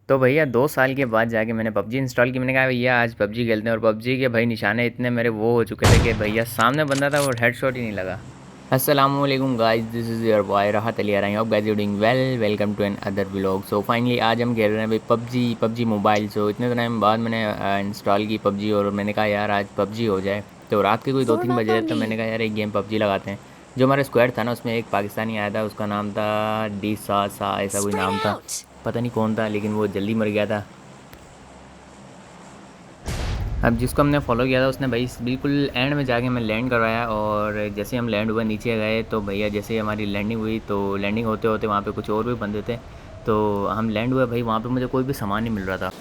तो भैया 2 साल के बाद जाके मैंने पबजी इंस्टॉल की। मैंने कहा भैया आज पबजी खेलते हैं, और पबजी के भाई निशाने इतने मेरे वो हो चुके थे कि भैया सामने बंदा था और हेडशॉट ही नहीं लगा। अस्सलामुअलैकुम guys, this is your boy Rahat Ali I hope guys you doing well. Welcome to another vlog. So finally आज हम खेल रहे हैं भाई पबजी मोबाइल। सो इतने टाइम बाद मैंने इंस्टॉल की पबजी, और मैंने कहा यार आज पबजी हो जाए। तो रात के कोई 2-3 Form बज up रहे थे, on तो मैंने me. कहा यार एक गेम पबजी लगाते हैं। जो हमारा स्क्वाड था ना, उसमें एक पाकिस्तानी आया था, उसका नाम था डी सा ऐसा कोई Spread नाम था। out. पता नहीं कौन था, लेकिन वो जल्दी मर गया था। अब जिसको हमने फॉलो किया था उसने भाई बिल्कुल एंड में जाके हमें लैंड करवाया, और जैसे हम लैंड हुए नीचे गए तो भैया जैसे हमारी लैंडिंग हुई, तो लैंडिंग होते होते वहाँ पे कुछ और भी बंदे थे। तो हम लैंड हुए भाई, वहाँ पे मुझे कोई भी सामान नहीं मिल रहा था।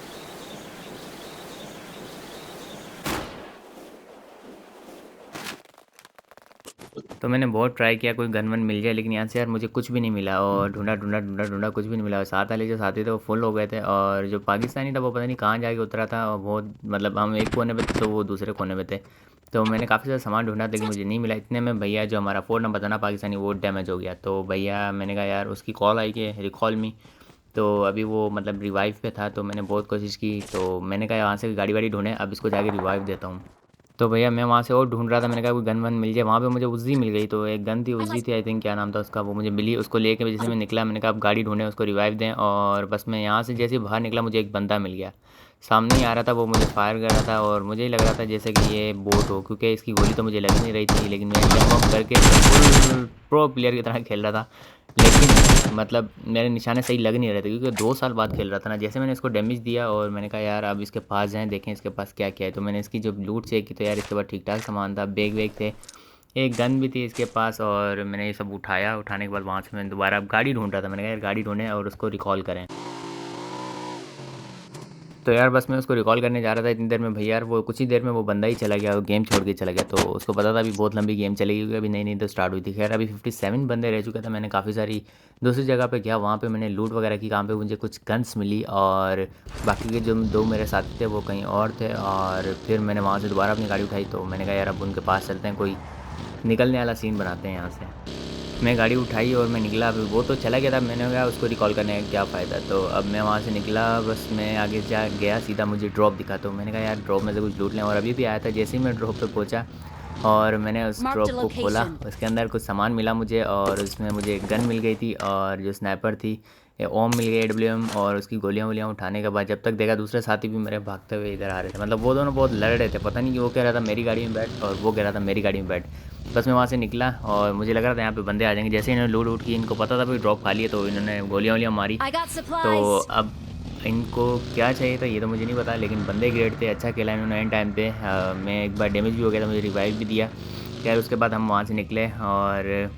तो मैंने बहुत ट्राई किया कोई गन वन मिल जाए, लेकिन यहाँ से यार मुझे कुछ भी नहीं मिला, और ढूंढा ढूंढा ढूंढा ढूंढा कुछ भी नहीं मिला। और साथ वाले जो साथी थे वो फुल हो गए थे, और जो पाकिस्तानी था वो पता नहीं कहाँ जाके उतरा था, और बहुत मतलब हम एक कोने पे थे तो वो दूसरे कोने पे थे। तो मैंने काफ़ी सारा सामान ढूंढा लेकिन मुझे नहीं मिला। इतने में भैया जो हमारा 4 नंबर था ना पाकिस्तानी, वो डैमेज हो गया। तो भैया मैंने कहा यार, उसकी कॉल आई कि रिकॉल मी। तो अभी वो मतलब रिवाइव पे था, तो मैंने बहुत कोशिश की, तो मैंने कहा वहाँ से गाड़ी वाड़ी ढूंढे, अब इसको जाके रिवाइव देता हूँ। तो भैया मैं वहाँ से और ढूंढ रहा था, मैंने कहा कोई गन वन मिल जाए। वहाँ पे मुझे उज़ी मिल गई। तो एक गन थी, I उज़ी got थी आई थिंक, क्या नाम था उसका, वो मुझे मिली। उसको लेके जैसे मैं निकला, मैंने कहा अब गाड़ी ढूंढें, उसको रिवाइव दें। और बस मैं यहाँ से जैसे ही बाहर निकला, मुझे एक बंदा मिल गया। सामने ही आ रहा था वो, मुझे फायर कर रहा था, और मुझे ही लग रहा था जैसे कि ये बोट हो, क्योंकि इसकी गोली तो मुझे लग नहीं रही थी। लेकिन मैं जंप वम्प करके फुल प्रो प्लेयर की तरह खेल रहा था। लेकिन मतलब मेरे निशाने सही लग नहीं रहे थे, क्योंकि 2 साल बाद खेल रहा था ना। जैसे मैंने इसको डैमेज दिया, और मैंने कहा यार अब इसके पास जाएं, देखें इसके पास क्या क्या है। तो मैंने इसकी जो लूट चेक की, तो यार इसके पास ठीक ठाक सामान था, बैग वैग थे, एक गन भी थी इसके पास। और मैंने ये सब उठाया। उठाने के बाद वहाँ से मैं दोबारा अब गाड़ी ढूंढ रहा था। मैंने कहा यार गाड़ी ढूंढें और उसको रिकॉल करें। तो यार बस मैं उसको रिकॉल करने जा रहा था, इतनी देर में भैया यार वो कुछ ही देर में वो बंदा ही चला गया, वो गेम छोड़ के चला गया। तो उसको पता था अभी बहुत लंबी गेम चलेगी, क्योंकि अभी नई नई तो स्टार्ट हुई थी। खैर अभी 57 बंदे रह चुके थे। मैंने काफ़ी सारी दूसरी जगह पे गया, वहाँ पे मैंने लूट वगैरह की, काम पे मुझे कुछ गन्स मिली, और बाकी के जो दो मेरे साथी थे वो कहीं और थे। और फिर मैंने वहाँ से दोबारा अपनी गाड़ी उठाई, तो मैंने कहा यार अब उनके पास चलते हैं, कोई निकलने वाला सीन बनाते हैं यहाँ से। मैं गाड़ी उठाई और मैं निकला। अभी वो तो चला गया था, मैंने कहा उसको रिकॉल करने का क्या फ़ायदा। तो अब मैं वहाँ से निकला, बस मैं आगे जा गया, सीधा मुझे ड्रॉप दिखा। तो मैंने कहा यार ड्रॉप में से कुछ लूट लें। और अभी भी आया था, जैसे ही मैं ड्रॉप पे पहुँचा और मैंने उस marked a ड्रॉप को खोला, location. उसके अंदर कुछ सामान मिला मुझे, और उसमें मुझे एक गन मिल गई थी, और जो स्नाइपर थी ये ओम मिल गई, AWM, और उसकी गोलियाँ वोलियाँ उठाने के बाद जब तक देखा दूसरे साथी भी मेरे भागते हुए इधर आ रहे थे। मतलब वो दोनों बहुत लड़ रहे थे, पता नहीं कि वो कह रहा था मेरी गाड़ी में बैठ, और वो कह रहा था मेरी गाड़ी में बैठ। बस मैं वहाँ से निकला, और मुझे लग रहा था यहाँ पे बंदे आ जाएंगे। जैसे इन्होंने लूट उठ की, इनको पता था भाई ड्रॉप खाली है, तो इन्होंने गोलियाँ वोलियाँ मारी। I got तो supplies. अब इनको क्या चाहिए था ये तो मुझे नहीं पता, लेकिन बंदे ग्रेट थे, अच्छा खेला इन्होंने एंड टाइम पे। मैं एक बार डैमेज भी हो गया था, मुझे रिवाइव भी दिया। खैर उसके बाद हम वहाँ से निकले, और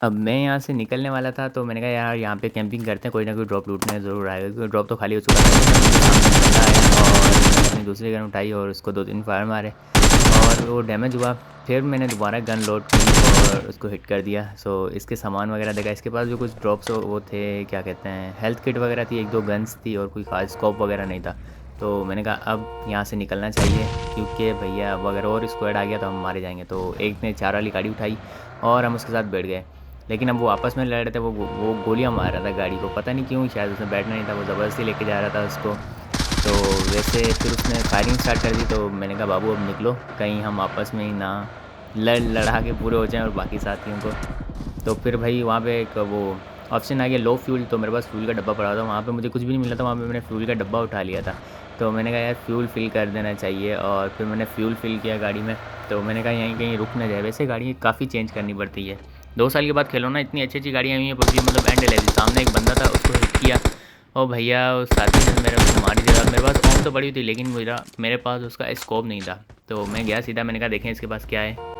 अब मैं यहाँ से निकलने वाला था, तो मैंने कहा यार यहाँ पे कैंपिंग करते हैं, कोई ना कोई ड्रॉप लूटने ज़रूर आएगा, क्योंकि ड्रॉप तो खाली हो चुका था। लेकिन मुझे सामने से बंदा आया, और मैंने अपनी दूसरी गन उठाई और उसको 2-3 फायर मारे, और वो डैमेज हुआ। फिर मैंने दोबारा गन लोड की और उसको हिट कर दिया। सो इसके सामान वगैरह देखा, इसके पास जो कुछ ड्रॉप्स वो थे, क्या कहते हैं, हेल्थ किट वगैरह थी, एक दो गन्स थी, और कोई खास स्कोप वगैरह नहीं था। तो मैंने कहा अब यहाँ से निकलना चाहिए, क्योंकि भैया अब अगर और स्क्वाड आ गया तो हम मारे जाएंगे। तो एक ने 4 वाली गाड़ी उठाई और हम उसके साथ बैठ गए। लेकिन अब वो आपस में लड़ रहे थे, वो गोलियां मार रहा था गाड़ी को, पता नहीं क्यों, शायद उसने बैठना नहीं था, वो ज़बरदस्ती लेके जा रहा था उसको। तो वैसे फिर उसने फायरिंग स्टार्ट कर दी। तो मैंने कहा बाबू अब निकलो, कहीं हम आपस में ही ना लड़ा के पूरे हो जाएं और बाकी साथियों को। तो फिर भाई वहाँ पे एक वो ऑप्शन आ गया लो फ्यूल। तो मेरे पास फ्यूल का डब्बा पड़ा था, वहाँ पे मुझे कुछ भी नहीं मिला था, वहाँ पे मैंने फ्यूल का डब्बा उठा लिया था। तो मैंने कहा यार फ्यूल फिल कर देना चाहिए, और फिर मैंने फ्यूल फिल किया गाड़ी में। तो मैंने कहा यहीं कहीं रुक ना जाए। वैसे गाड़ी काफ़ी चेंज करनी पड़ती है, 2 साल के बाद खेलो ना, इतनी अच्छी अच्छी गाड़ियाँ आई हैं पबजी, मतलब एंड ले ली। सामने एक बंदा था, उसको हिट किया, और भैया उस साथी ने मेरे को मार ही दिया। मेरे पास ओम तो पड़ी हुई थी, लेकिन मेरे पास उसका स्कोप नहीं था। तो मैं गया सीधा, मैंने कहा देखें इसके पास क्या है।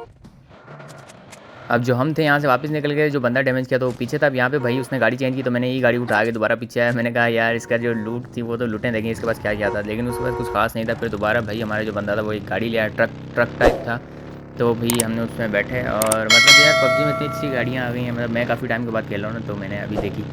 अब जो हम थे यहाँ से वापस निकल गए, जो बंदा डैमेज किया तो वो पीछे था। अब यहाँ पे भाई उसने गाड़ी चेंज की, तो मैंने यही गाड़ी उठा के दोबारा पीछे आया। मैंने कहा यार इसका जो लूट थी वो तो लूटें, देखें इसके पास क्या क्या था। लेकिन उसके पास कुछ खास नहीं था। फिर दोबारा भाई हमारा जो बंदा था वो एक गाड़ी लिया, ट्रक ट्रक टाइप था। तो भाई हमने उसमें बैठे, और मतलब यार पबजी में इतनी अच्छी गाड़ियाँ आ गई हैं। मतलब मैं काफ़ी टाइम के बाद खेल रहा हूँ ना, तो मैंने अभी देखी।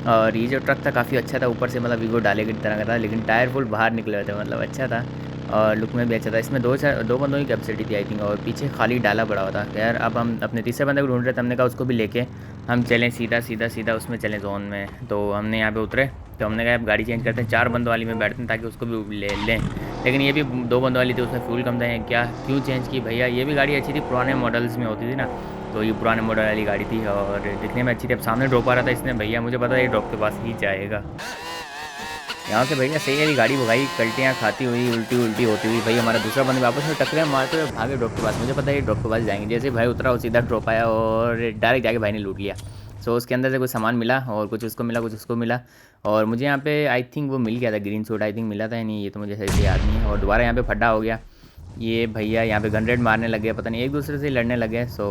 और ये जो ट्रक था काफ़ी अच्छा था, ऊपर से मतलब वीगो डाले की तरह का था, लेकिन टायर फुल बाहर निकले हुए थे, मतलब अच्छा था। और लुक में भी अच्छा था। इसमें दो बंदों की कैपेसिटी थी आई थिंक, और पीछे खाली डाला पड़ा हुआ था। यार अब हम अपने तीसरे बंदे को ढूंढ रहे थे, हमने कहा उसको भी लेके हम चलें सीधा सीधा सीधा उसमें चलें जोन में। तो हमने यहाँ पे उतरे, तो हमने कहा अब गाड़ी चेंज करते हैं, 4 बंदों वाली में बैठते हैं ताकि उसको भी ले लें। लेकिन ये भी 2 बंदों वाली थी, उसमें फ्यूल कम था। क्या क्यों चेंज की भैया, ये भी गाड़ी अच्छी थी, पुराने मॉडल्स में होती थी ना, तो ये पुराने मॉडल वाली गाड़ी थी और दिखने में अच्छी थी। अब सामने ड्रॉप आ रहा था, इसने भैया मुझे पता है ये ड्रॉप के पास ही जाएगा। यहाँ से भैया सही वाली गाड़ी भगाई, कल्टियाँ खाती हुई, उल्टी उल्टी होती हुई। भाई हमारा दूसरा बंदा वापस में टकरे मारते हुए भागे ड्रॉप के पास। मुझे पता है ये ड्रॉप के पास जाएंगे। जैसे भाई उतरा, वो सीधा ड्रॉप आया और डायरेक्ट जाके भाई ने लूट लिया। सो उसके अंदर से कुछ सामान मिला और कुछ उसको मिला, कुछ उसको मिला। और मुझे यहाँ पे आई थिंक वो मिल गया था, ग्रीन सूट आई थिंक मिला था या नहीं, ये तो मुझे सही से याद नहीं है। और दोबारा यहाँ पे फड्डा हो गया। ये भैया यहाँ पे गन रेड मारने लग गए, पता नहीं एक दूसरे से लड़ने लगे। सो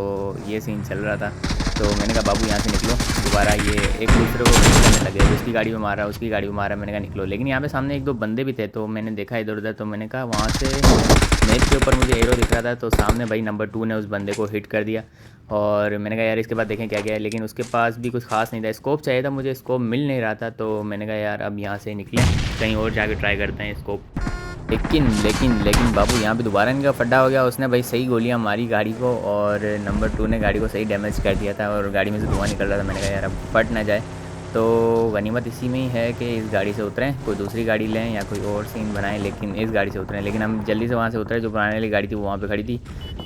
ये सीन चल रहा था। तो मैंने कहा बाबू यहाँ से निकलो। दोबारा ये एक दूसरे को करने लगे, उसकी गाड़ी में मारा, उसकी गाड़ी में मारा। मैंने कहा निकलो। लेकिन यहाँ पे सामने 1-2 बंदे भी थे, तो मैंने देखा इधर उधर, तो मैंने कहा वहाँ से मैप के ऊपर मुझे एरो दिख रहा था, तो सामने भाई नंबर 2 ने उस बंदे को हिट कर दिया। और मैंने कहा यार इसके बाद देखें क्या क्या है। लेकिन उसके पास भी कुछ खास नहीं था, स्कोप चाहिए था मुझे, स्कोप मिल नहीं रहा था। तो मैंने कहा यार अब यहाँ से निकलें, कहीं और जाके ट्राई करते हैं स्कोप। लेकिन बाबू यहाँ पे दोबारा इनका फड्डा हो गया। उसने भाई सही गोलियाँ मारी गाड़ी को और नंबर 2 ने गाड़ी को सही डैमेज कर दिया था और गाड़ी में से धुआं निकल रहा था। मैंने कहा यार अब फट ना जाए। तो गनीमत इसी में ही है कि इस गाड़ी से उतरें, कोई दूसरी गाड़ी लें या कोई और सीन बनाएं, लेकिन इस गाड़ी से उतरें। लेकिन हम जल्दी से वहाँ से उतरे, जो पुराने वाली गाड़ी थी वो वहाँ पे खड़ी थी।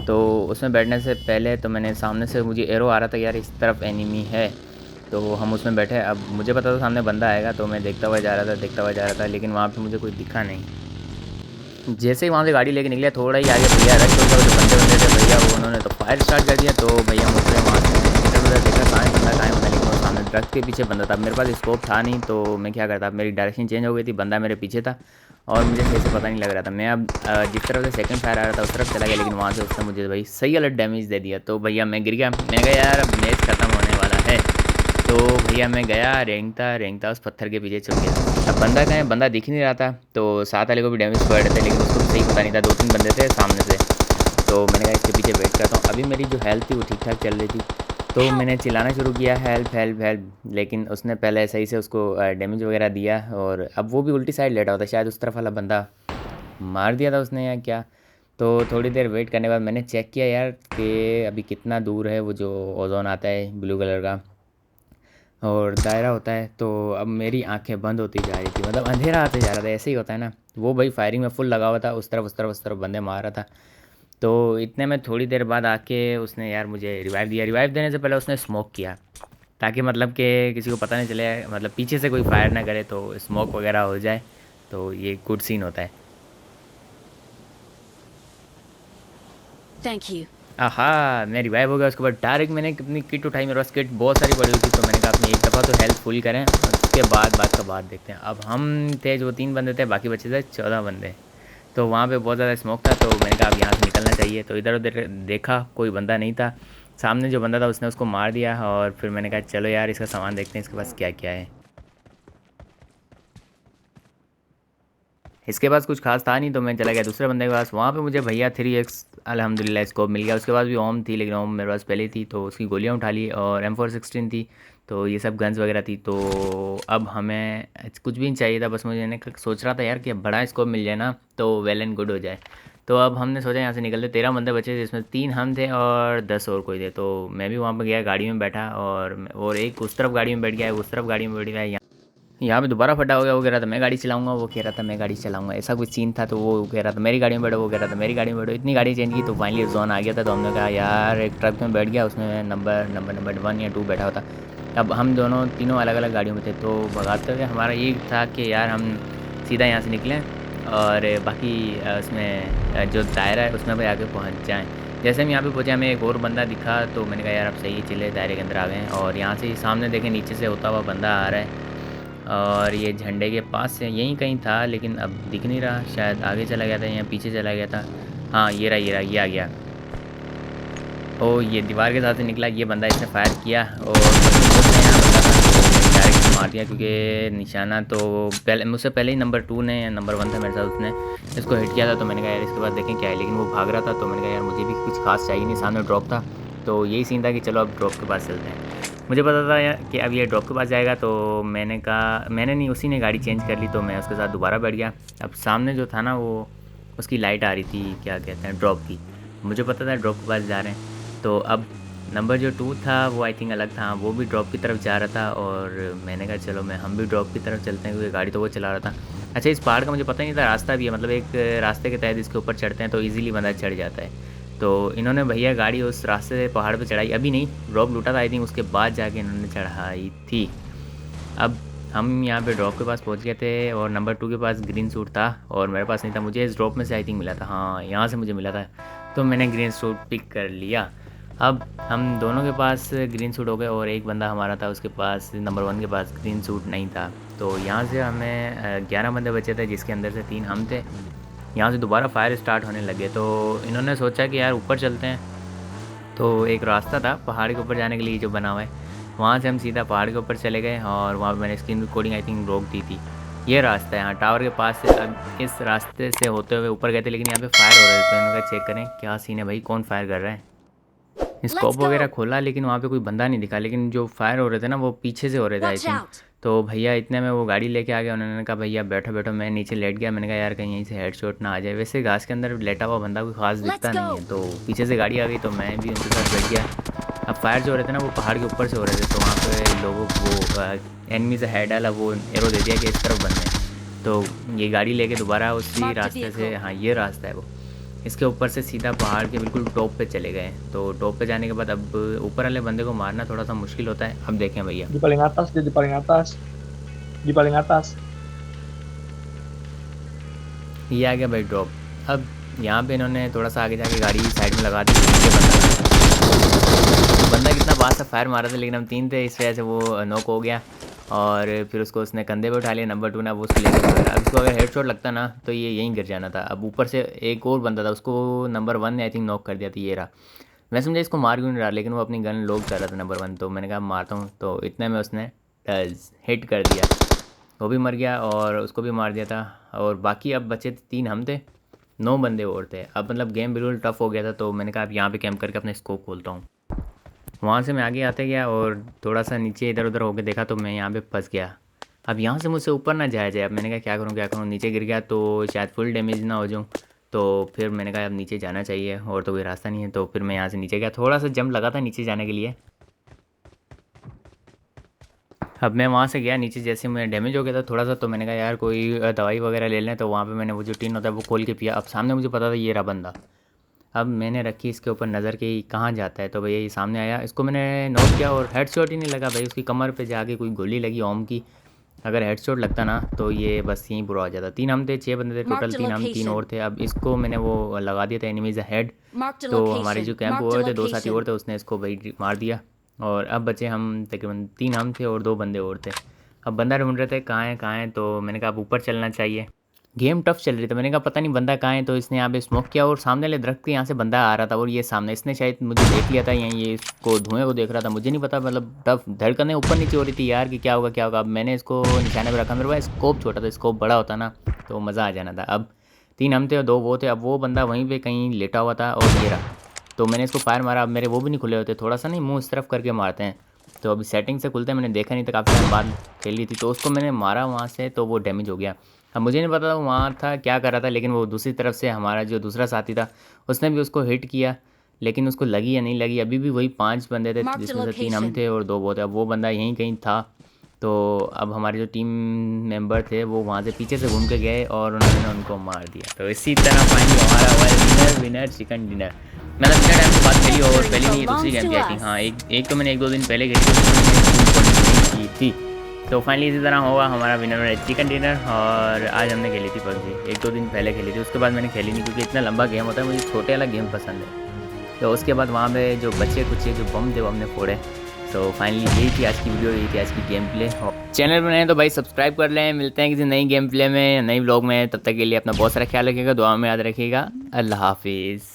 तो उसमें बैठने से पहले तो मैंने सामने से मुझे एरो आ रहा था यार इस तरफ एनिमी है, तो हम उसमें बैठे। अब मुझे पता था सामने बंदा आएगा, तो मैं देखता हुआ जा रहा था, लेकिन वहाँ पर मुझे कोई दिखा नहीं। जैसे ही वहाँ से गाड़ी लेके निकले, थोड़ा ही आगे भैया रश हो गया। जो बंदे थे भैया वो उन्होंने तो फायर स्टार्ट कर दिया। तो भैया हम उतरे वहाँ से, इधर उधर देखा कहाँ है बंदा, लेकिन वो सामने ट्रक के पीछे बंदा था। मेरे पास स्कोप था नहीं, तो मैं क्या करता, मेरी डायरेक्शन चेंज हो गई थी, बंदा मेरे पीछे था और मुझे सही से पता नहीं लग रहा था। मैं अब जिस तरफ से सेकंड फायर आ रहा था उस तरफ चला गया, लेकिन वहाँ से उसने मुझे भाई सही अलग डैमेज दे दिया। तो भैया मैं गिर गया। मैंने कहा यार अब मैच ख़त्म होने वाला है। तो भैया मैं गया, रेंगता उस पत्थर के पीछे छुप गया। अब बंदा कहाँ है, बंदा दिख नहीं रहा था। तो साथ वाले को भी डैमेज पड़ रहे थे, लेकिन उसको भी सही पता नहीं था। 2-3 बंदे थे सामने से। तो मैंने कहा इसके पीछे वेट करता हूँ। अभी मेरी जो हेल्थ थी वो ठीक ठाक चल रही थी, तो मैंने चिल्लाना शुरू किया हेल्प हेल्प हेल्प। लेकिन उसने पहले सही से उसको डैमेज वगैरह दिया और अब वो भी उल्टी साइड लेटा हुआ था। शायद उस तरफ वाला बंदा मार दिया था उसने या क्या। तो थोड़ी देर वेट करने के बाद मैंने चेक किया यार कि अभी कितना दूर है वो जो ओजोन आता है ब्लू कलर का और दायरा होता है। तो अब मेरी आंखें बंद होती जा रही थी, मतलब अंधेरा आते जा रहा था। ऐसे ही होता है ना, वो भाई फायरिंग में फुल लगा हुआ था, उस तरफ बंदे मार रहा था। तो इतने में थोड़ी देर बाद आके उसने यार मुझे रिवाइव दिया। रिवाइव देने से पहले उसने स्मोक किया, ताकि मतलब कि किसी को पता नहीं चले, मतलब पीछे से कोई फायर ना करे, तो स्मोक वगैरह हो जाए। तो ये गुड सीन होता है। Thank you. आहा, मैं रिवाइव हो गया। उसके बाद डायरेक्ट मैंने अपनी किट उठाई, मेरे पास किट बहुत सारी पड़ी हुई थी। तो मैंने कहा अपनी एक दफ़ा तो हेल्प फुल करें और उसके बाद बात का बात देखते हैं। अब हम थे जो 3 बंदे थे, बाकी बचे थे 14 बंदे। तो वहाँ पे बहुत ज़्यादा स्मोक था, तो मैंने कहा अब यहाँ से निकलना चाहिए। तो इधर उधर देखा, कोई बंदा नहीं था। सामने जो बंदा था उसने उसको मार दिया और फिर मैंने कहा चलो यार इसका सामान देखते हैं इसके पास क्या क्या है। इसके पास कुछ खास था नहीं, तो मैं चला गया दूसरे बंदे के पास। वहाँ पे मुझे भैया 3x अल्हम्दुलिल्लाह स्कोप मिल गया। उसके पास भी ओम थी, लेकिन ओम मेरे पास पहले थी, तो उसकी गोलियाँ उठा ली। और M416 थी। तो ये सब गन्स वगैरह थी। तो अब हमें कुछ भी नहीं चाहिए था, बस मुझे सोच रहा था यार कि अब बड़ा स्कोप मिल जाए ना तो वेल एंड गुड हो जाए। तो अब हमने सोचा यहाँ से निकलते। 13 बंदे बचे थे, जिसमें 3 हम थे और 10 और कोई थे। तो मैं भी वहाँ पर गया, गाड़ी में बैठा और एक उस तरफ गाड़ी में बैठ गया, उस तरफ गाड़ी में बैठ गया। यहाँ पे दोबारा फटा हो गया। वो कह रहा था मैं गाड़ी चलाऊंगा, वो कह रहा था मैं गाड़ी चलाऊंगा, ऐसा कुछ सीन था। तो वो कह रहा था मेरी गाड़ी में बैठो, वो कह रहा था मेरी गाड़ी में बैठो। इतनी गाड़ी चेंज की तो फाइनली जोन आ गया था। तो हमने कहा यार एक ट्रक में बैठ गया, उसमें नंबर 1 या 2 बैठा होता। अब हम दोनों तीनों अलग अलग गाड़ियों में थे। तो भगाते हुए हमारा ये था कि यार हम सीधा यहाँ से निकलें और बाकी उसमें जो दायरा है उसमें भाई आके पहुँच जाएँ। जैसे हम यहाँ पे पहुँचे हमें एक और बंदा दिखा, तो मैंने कहा यार अब सही है, चले दायरे के अंदर आ गए हैं। और यहाँ से सामने देखें, नीचे से होता हुआ बंदा आ रहा है और ये झंडे के पास से यहीं कहीं था, लेकिन अब दिख नहीं रहा। शायद आगे चला गया था या पीछे चला गया था। हाँ ये रहा ये आ गया। ओ ये दीवार के साथ से निकला ये बंदा, इसने फायर किया और यहाँ बंदा था डायरेक्ट मार दिया, क्योंकि निशाना तो पहले मुझसे पहले ही नंबर 2 ने या नंबर 1 था मेरे साथ, उसने इसको हिट किया था। तो मैंने कहा यार इसके बाद देखें क्या है, लेकिन वो भाग रहा था। तो मैंने कहा यार मुझे भी कुछ खास चाहिए नहीं, सामने ड्रॉप था। तो यही सीन था कि चलो अब ड्रॉप के पास चलते हैं। मुझे पता था यार कि अब ये ड्रॉप के पास जाएगा, तो मैंने कहा मैंने नहीं, उसी ने गाड़ी चेंज कर ली। तो मैं उसके साथ दोबारा बैठ गया। अब सामने जो था ना वो उसकी लाइट आ रही थी, क्या कहते हैं, ड्रॉप की। मुझे पता था ड्रॉप के पास जा रहे हैं। तो अब नंबर जो 2 था वो आई थिंक अलग था, वो भी ड्रॉप की तरफ जा रहा था और मैंने कहा चलो हम भी ड्रॉप की तरफ चलते हैं, क्योंकि गाड़ी तो वो चला रहा था। अच्छा, इस पहाड़ का मुझे पता नहीं था रास्ता भी है, मतलब एक रास्ते के तहत इसके ऊपर चढ़ते हैं तो ईज़िली बंदा चढ़ जाता है। तो इन्होंने भैया गाड़ी उस रास्ते से पहाड़ पे चढ़ाई, अभी नहीं, ड्रॉप लूटा था आई थिंक, उसके बाद जाके इन्होंने चढ़ाई थी। अब हम यहाँ पे ड्रॉप के पास पहुँच गए थे और नंबर 2 के पास ग्रीन सूट था और मेरे पास नहीं था। मुझे इस ड्रॉप में से आई थिंक मिला था, हाँ यहाँ से मुझे मिला था, तो मैंने ग्रीन सूट पिक कर लिया। अब हम दोनों के पास ग्रीन सूट हो गए और एक बंदा हमारा था, उसके पास नंबर 1 के पास ग्रीन सूट नहीं था। तो यहाँ से हमें 11 बंदे बचे थे, जिसके अंदर से 3 हम थे। यहाँ से दोबारा फायर स्टार्ट होने लगे, तो इन्होंने सोचा कि यार ऊपर चलते हैं। तो एक रास्ता था पहाड़ के ऊपर जाने के लिए जो बना हुआ है, वहाँ से हम सीधा पहाड़ के ऊपर चले गए और वहाँ पे मैंने स्क्रीन रिकॉर्डिंग आई थिंक रोक दी थी। ये रास्ता है यहाँ टावर के पास से। अब इस रास्ते से होते हुए ऊपर गए थे, लेकिन यहाँ पे फायर हो रहे थे, तो इन्होंने कहा चेक करें क्या सीन है भाई, कौन फायर कर रहा है। स्कोप वगैरह खोला लेकिन वहाँ पे कोई बंदा नहीं दिखा, लेकिन जो फायर हो रहे थे ना वो पीछे से हो रहे थे आई थिंक। तो भैया इतने में वो गाड़ी लेके आ गया, उन्होंने कहा भैया बैठो बैठो, मैं नीचे लेट गया। मैंने कहा यार कहीं यहीं से हेडशॉट ना आ जाए। वैसे घास के अंदर लेटा हुआ बंदा कोई खास दिखता नहीं है, तो पीछे से गाड़ी आ गई तो मैं भी उनके साथ बैठ गया। अब फायर जो हो रहे थे ना वो पहाड़ के ऊपर से हो रहे थे, तो वहाँ पे लोगों को एनिमी से हेड डाला, वो एरो दे दिया कि इस तरफ बनना है। तो ये गाड़ी लेके दोबारा उसी रास्ते से, हाँ ये रास्ता है वो, इसके ऊपर से सीधा पहाड़ के बिल्कुल टॉप पे चले गए। तो टॉप पे जाने के बाद अब ऊपर वाले बंदे को मारना थोड़ा सा मुश्किल होता है। अब देखें भैया, di paling atas dia, di paling atas, di paling atas। ये आ गया भाई ड्रॉप। अब यहाँ पे इन्होंने थोड़ा सा आगे जाके गाड़ी साइड में लगा दी, बंदा कितना बात से फायर मारा था, लेकिन हम 3 थे इस वजह से वो नॉक हो गया। और फिर उसको उसने कंधे पे उठा लिया नंबर 2 ने, अब उसको लेकर गया। अब इसको अगर हेडशॉट लगता ना तो ये यहीं गिर जाना था। अब ऊपर से एक और बंदा था, उसको नंबर 1 ने आई थिंक नॉक कर दिया था, ये रहा। मैं समझा इसको मार क्यों नहीं रहा, लेकिन वो अपनी गन लोड कर रहा था नंबर 1, तो मैंने कहा मारता हूँ। तो इतने में उसने हिट कर दिया, वो भी मर गया और उसको भी मार दिया था। और बाकी अब बचे 3 हम थे, 9 बंदे और थे। अब मतलब गेम बिल्कुल टफ हो गया था, तो मैंने कहा अब यहाँ पे कैंप करके अपने स्कोप खोलता हूँ। वहाँ से मैं आगे आते गया और थोड़ा सा नीचे इधर उधर होकर देखा तो मैं यहाँ पे फंस गया। अब यहाँ से मुझसे ऊपर ना जाया जाए। अब मैंने कहा क्या करूँ, नीचे गिर गया तो शायद फुल डैमेज ना हो जाऊँ। तो फिर मैंने कहा अब नीचे जाना चाहिए और तो कोई रास्ता नहीं है। तो फिर मैं यहाँ से नीचे गया, थोड़ा सा जंप लगा था नीचे जाने के लिए। अब मैं वहाँ से गया नीचे, जैसे मैं डैमेज हो गया था थोड़ा सा, तो मैंने कहा यार कोई दवाई वगैरह ले लें। तो वहाँ पे मैंने वो जो टीन होता है वो खोल के पिया। अब सामने मुझे पता था ये रहा बंदा। अब मैंने रखी इसके ऊपर नज़र कि कहाँ जाता है, तो भैया ये सामने आया, इसको मैंने नोट किया और हेडशॉट ही नहीं लगा भाई। उसकी कमर पे जाके कोई गोली लगी ओम की। अगर हेडशॉट लगता ना तो ये बस यहीं बुरा हो जाता। 3 हम थे, 6 बंदे थे टोटल, 3 हम 3 और थे। अब इसको मैंने वो लगा दिया था एनिमीज हेड। तो हमारे जो कैंप हुए थे 2 साथी और थे, उसने इसको भाई मार दिया। और अब बचे हम तकरीबन 3 हम थे और 2 बंदे और थे। अब बंदा ढूंढ रहे थे कहाँ है, तो मैंने कहा अब ऊपर चलना चाहिए। गेम टफ चल रही थी, मैंने कहा पता नहीं बंदा कहाँ है। तो इसने यहाँ पे स्मोक किया और सामने वाले दरख्त के यहाँ से बंदा आ रहा था और ये सामने, इसने शायद मुझे देख लिया था यहीं, ये इसको धुएं को देख रहा था, मुझे नहीं पता। मतलब टफ धड़कनें ऊपर नीचे हो रही थी यार कि क्या होगा क्या होगा। अब मैंने इसको निशाने पर रखा, मेरे पास स्कोप छोटा था, स्कोप बड़ा होता ना तो मज़ा आ जाना था। अब 3 हम थे और 2 वो थे। अब वो बंदा वहीं पर कहीं लेटा हुआ था और ये रहा। तो मैंने इसको फायर मारा। अब मेरे वो भी नहीं खुले होते, थोड़ा सा नहीं मुँह इस तरफ करके मारते हैं, तो अभी सेटिंग से खुलते हैं, मैंने देखा नहीं था, काफ़ी टाइम बाद खेली थी। तो उसको मैंने मारा वहाँ से, तो वो डैमेज हो गया। अब मुझे नहीं पता था वो वहाँ था क्या कर रहा था, लेकिन वो दूसरी तरफ से हमारा जो दूसरा साथी था उसने भी उसको हिट किया, लेकिन उसको लगी या नहीं लगी। अभी भी वही 5 बंदे थे, जिसमें से 3 हम थे और 2 वो थे। अब वो बंदा यहीं कहीं था। तो अब हमारे जो टीम मेंबर थे वो वहाँ से पीछे से घूम के गए और उन्होंने उनको मार दिया। तो इसी तरह फाइनली हमारा हुआ विनर चिकन डिनर। मैंने कितना टाइम से बात खेली और पहली नहीं दूसरी गेम की आई थिंक, हाँ एक तो मैंने 1-2 दिन पहले खेली थी। तो फाइनली इसी तरह होगा हमारा विनर चिकन डिनर। और आज हमने खेली थी पबजी, 1-2 दिन पहले खेली थी, उसके बाद मैंने खेली नहीं क्योंकि इतना लंबा गेम होता है, मुझे छोटे वाला गेम पसंद है। तो उसके बाद वहाँ पे जो बच्चे कुछ जो बम थे वो हमने फोड़े। तो फाइनली यही थी आज की वीडियो, यही थी आज की गेम प्ले। चैनल पर नए तो भाई सब्सक्राइब कर लें। मिलते हैं किसी नई गेम प्ले में, नई व्लॉग में। तब तक के लिए अपना बहुत सारा ख्याल रखिएगा, दुआ में याद रखिएगा। अल्लाह हाफिज़।